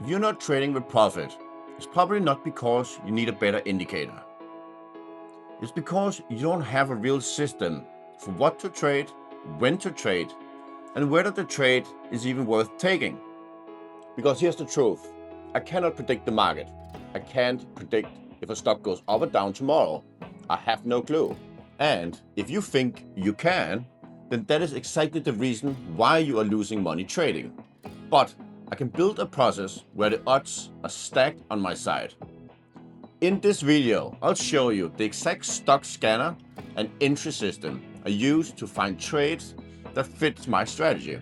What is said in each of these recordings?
If you're not trading with profit, it's probably not because you need a better indicator. It's because you don't have a real system for what to trade, when to trade, and whether the trade is even worth taking. Because here's the truth. I cannot predict the market. I can't predict if a stock goes up or down tomorrow. I have no clue. And if you think you can, then that is exactly the reason why you are losing money trading. But I can build a process where the odds are stacked on my side. In this video, I'll show you the exact stock scanner and entry system I use to find trades that fits my strategy.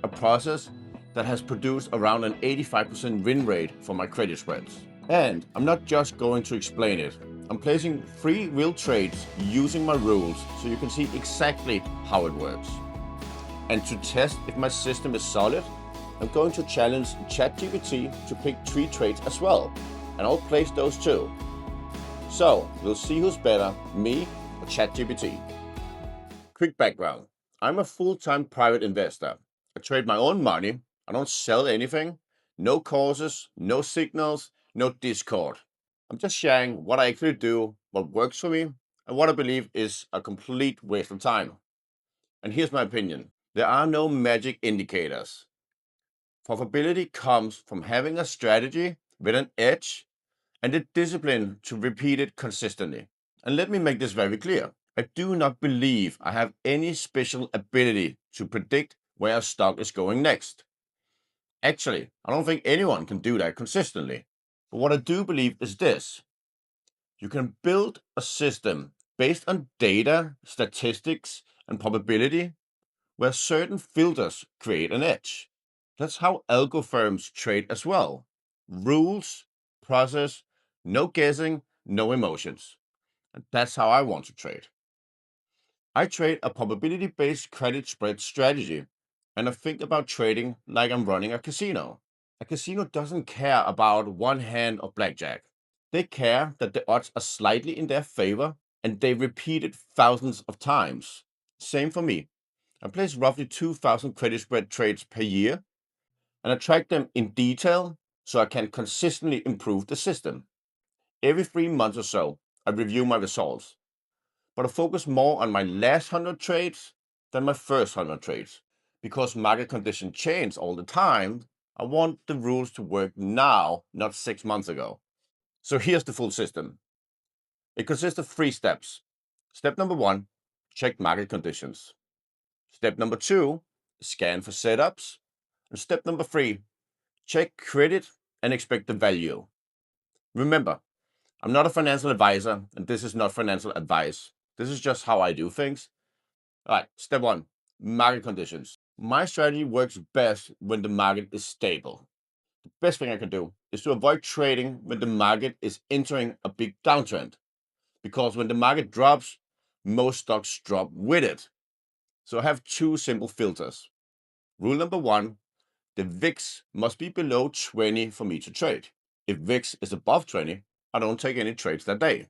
A process that has produced around an 85% win rate for my credit spreads. And I'm not just going to explain it. I'm placing 3 real trades using my rules so you can see exactly how it works. And to test if my system is solid, I'm going to challenge ChatGPT to pick 3 trades as well, and I'll place those too. So we'll see who's better, me or ChatGPT. Quick background. I'm a full-time private investor. I trade my own money. I don't sell anything. No courses, no signals, no Discord. I'm just sharing what I actually do, what works for me, and what I believe is a complete waste of time. And here's my opinion. There are no magic indicators. Profitability comes from having a strategy with an edge and the discipline to repeat it consistently. And let me make this very clear. I do not believe I have any special ability to predict where a stock is going next. Actually, I don't think anyone can do that consistently. But what I do believe is this. You can build a system based on data, statistics, and probability where certain filters create an edge. That's how algo firms trade as well. Rules, process, no guessing, no emotions. And that's how I want to trade. I trade a probability-based credit spread strategy, and I think about trading like I'm running a casino. A casino doesn't care about one hand of blackjack. They care that the odds are slightly in their favor, and they repeat it thousands of times. Same for me. I place roughly 2,000 credit spread trades per year, and I track them in detail so I can consistently improve the system. Every 3 months or so, I review my results, but I focus more on my last 100 trades than my first 100 trades. Because market conditions change all the time, I want the rules to work now, not 6 months ago. So here's the full system. It consists of 3 steps. Step number 1, check market conditions. Step number 2, scan for setups. And step number 3, check credit and expected value. Remember, I'm not a financial advisor, and this is not financial advice. This is just how I do things. All right, step 1, market conditions. My strategy works best when the market is stable. The best thing I can do is to avoid trading when the market is entering a big downtrend. Because when the market drops, most stocks drop with it. So I have 2 simple filters. Rule number 1, the VIX must be below 20 for me to trade. If VIX is above 20, I don't take any trades that day.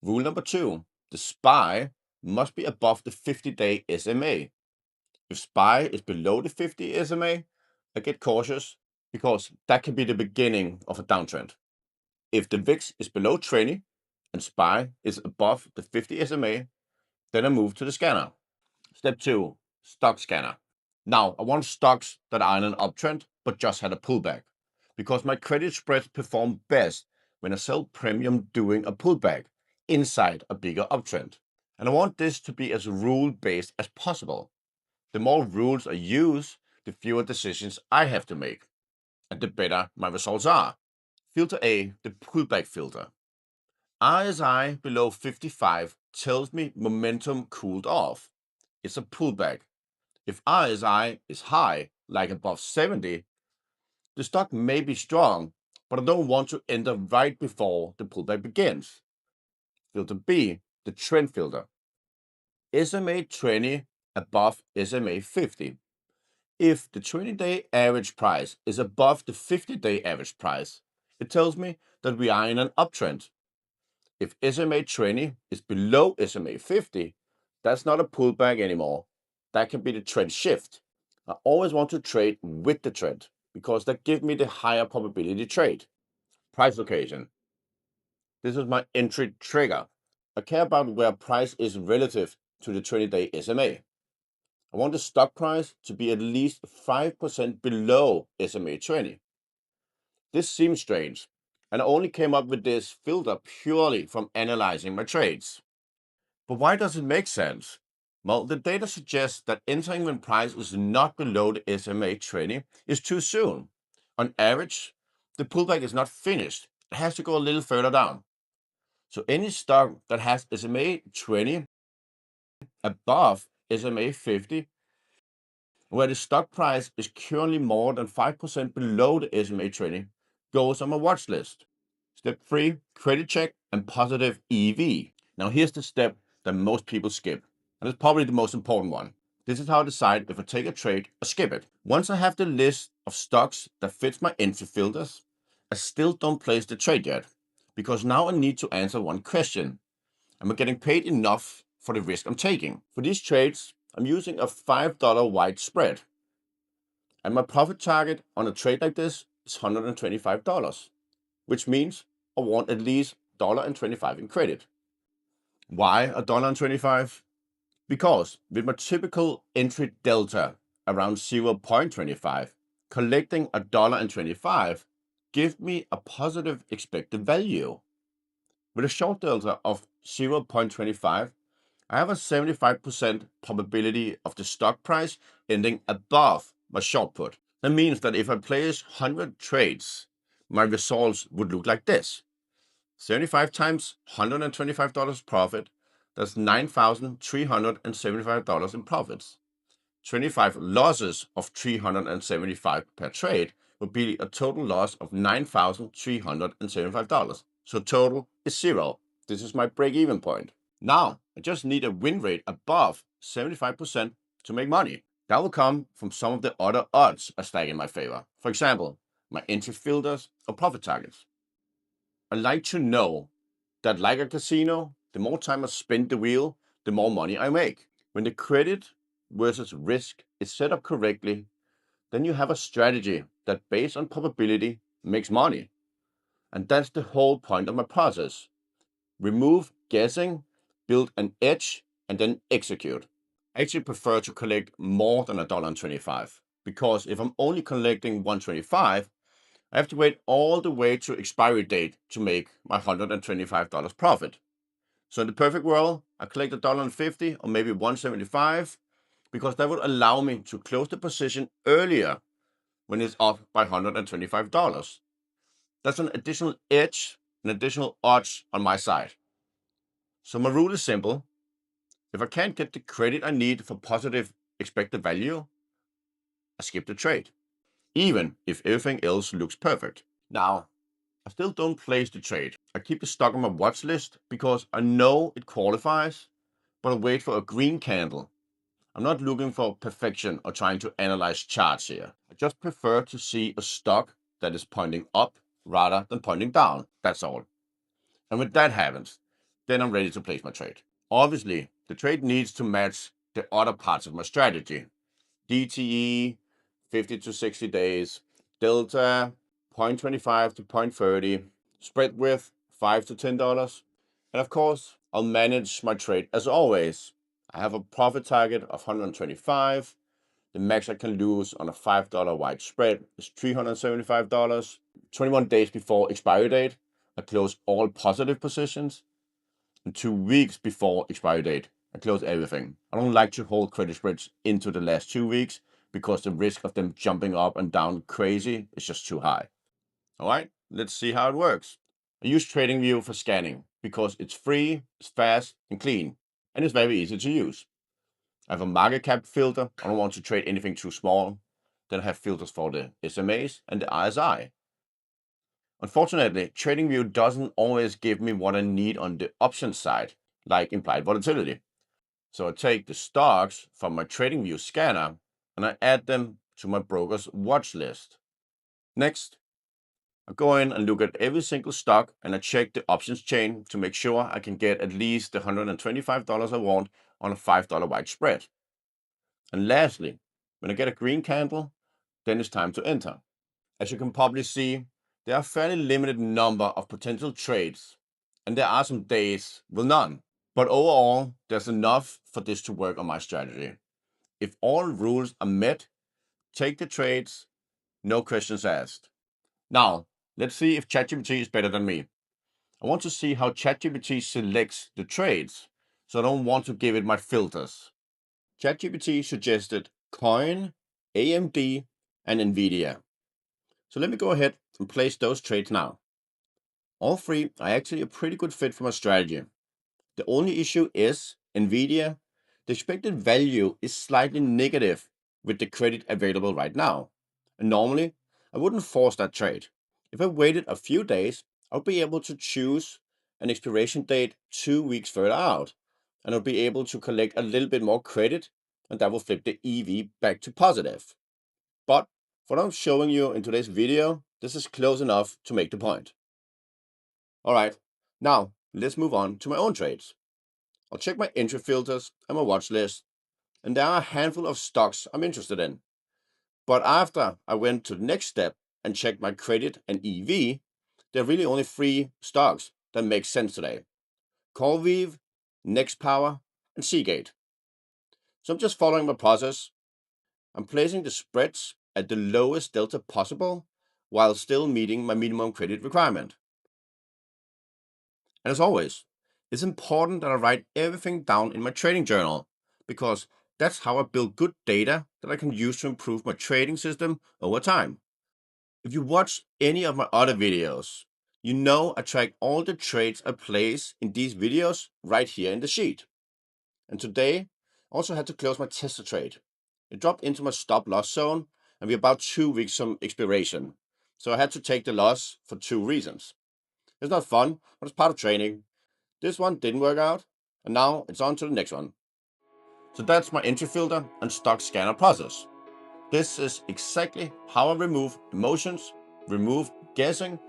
Rule number 2, the SPY must be above the 50-day SMA. If SPY is below the 50 SMA, I get cautious because that can be the beginning of a downtrend. If the VIX is below 20 and SPY is above the 50 SMA, then I move to the scanner. Step 2, stock scanner. Now, I want stocks that are in an uptrend but just had a pullback, because my credit spreads perform best when I sell premium during a pullback inside a bigger uptrend. And I want this to be as rule-based as possible. The more rules I use, the fewer decisions I have to make, and the better my results are. Filter A, the pullback filter. RSI below 55 tells me momentum cooled off. It's a pullback. If RSI is high, like above 70, the stock may be strong, but I don't want to enter right before the pullback begins. Filter B, the trend filter. SMA 20 above SMA 50. If the 20-day average price is above the 50-day average price, it tells me that we are in an uptrend. If SMA 20 is below SMA 50, that's not a pullback anymore. That can be the trend shift. I always want to trade with the trend because that give me the higher probability trade. Price location. This is my entry trigger. I care about where price is relative to the 20-day SMA. I want the stock price to be at least 5% below SMA 20. This seems strange, and I only came up with this filter purely from analyzing my trades. But why does it make sense? Well, the data suggests that entering when price is not below the SMA 20 is too soon. On average, the pullback is not finished. It has to go a little further down. So any stock that has SMA 20 above SMA 50, where the stock price is currently more than 5% below the SMA 20, goes on my watch list. Step 3, credit check and positive EV. Now here's the step that most people skip, and it's probably the most important one. This is how I decide if I take a trade or skip it. Once I have the list of stocks that fits my entry filters, I still don't place the trade yet, because now I need to answer one question. Am I getting paid enough for the risk I'm taking? For these trades, I'm using a $5 wide spread, and my profit target on a trade like this is $125, which means I want at least $1.25 in credit. Why $1.25? Because with my typical entry delta around 0.25, collecting $1.25 gives me a positive expected value. With a short delta of 0.25, I have a 75% probability of the stock price ending above my short put. That means that if I place 100 trades, my results would look like this. 75 times $125 profit, that's $9,375 in profits. 25 losses of $375 per trade would be a total loss of $9,375. So total is 0. This is my break-even point. Now, I just need a win rate above 75% to make money. That will come from some of the other odds I stack in my favor. For example, my entry filters or profit targets. I like to know that, like a casino, the more time I spin the wheel, the more money I make. When the credit versus risk is set up correctly, then you have a strategy that, based on probability, makes money. And that's the whole point of my process. Remove guessing, build an edge, and then execute. I actually prefer to collect more than $1.25, because if I'm only collecting $1.25, I have to wait all the way to expiry date to make my $125 profit. So in the perfect world, I collect $1.50 or maybe $1.75, because that would allow me to close the position earlier when it's up by $125. That's an additional edge, an additional odds on my side. So my rule is simple. If I can't get the credit I need for positive expected value, I skip the trade, even if everything else looks perfect. Now, I still don't place the trade. I keep the stock on my watch list because I know it qualifies, but I wait for a green candle. I'm not looking for perfection or trying to analyze charts here. I just prefer to see a stock that is pointing up rather than pointing down. That's all. And when that happens, then I'm ready to place my trade. Obviously, the trade needs to match the other parts of my strategy. DTE, 50 to 60 days, delta, 0.25 to 0.30, spread width, $5 to $10. And of course, I'll manage my trade as always. I have a profit target of 125. The max I can lose on a $5 wide spread is $375. 21 days before expiry date, I close all positive positions. And 2 weeks before expiry date, I close everything. I don't like to hold credit spreads into the last 2 weeks because the risk of them jumping up and down crazy is just too high. All right, let's see how it works. I use TradingView for scanning because it's free, it's fast and clean, and it's very easy to use. I have a market cap filter. I don't want to trade anything too small. Then I have filters for the SMAs and the RSI. Unfortunately, TradingView doesn't always give me what I need on the options side, like implied volatility. So I take the stocks from my TradingView scanner and I add them to my broker's watch list. Next, I go in and look at every single stock and I check the options chain to make sure I can get at least the $125 I want on a $5 wide spread. And lastly, when I get a green candle, then it's time to enter. As you can probably see, there are a fairly limited number of potential trades, and there are some days with none. But overall, there's enough for this to work on my strategy. If all rules are met, take the trades, no questions asked. Now, let's see if ChatGPT is better than me. I want to see how ChatGPT selects the trades, so I don't want to give it my filters. ChatGPT suggested Coin, AMD, and Nvidia. So let me go ahead and place those trades now. All three are actually a pretty good fit for my strategy. The only issue is Nvidia. The expected value is slightly negative with the credit available right now. And normally, I wouldn't force that trade. If I waited a few days, I would be able to choose an expiration date 2 weeks further out, and I'll be able to collect a little bit more credit, and that will flip the EV back to positive. But for what I'm showing you in today's video, this is close enough to make the point. Alright, now let's move on to my own trades. I'll check my entry filters and my watch list, and there are a handful of stocks I'm interested in. But after I went to the next step and checked my credit and EV, there are really only 3 stocks that make sense today: CoreWeave, NextPower, and Seagate. So I'm just following my process. I'm placing the spreads at the lowest delta possible while still meeting my minimum credit requirement. And as always, it's important that I write everything down in my trading journal, because that's how I build good data that I can use to improve my trading system over time. If you watch any of my other videos, you know I track all the trades I place in these videos right here in the sheet. And today, I also had to close my Tesla trade. It dropped into my stop loss zone, and we're about 2 weeks from expiration. So I had to take the loss for 2 reasons. It's not fun, but it's part of training. This one didn't work out, and now it's on to the next one. So that's my entry filter and stock scanner process. This is exactly how I remove emotions, remove guessing,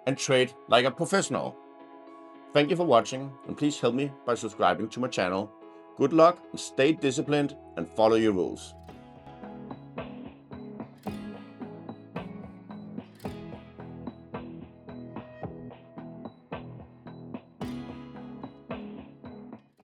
and trade like a professional. Thank you for watching, and please help me by subscribing to my channel. Good luck, stay disciplined, and follow your rules.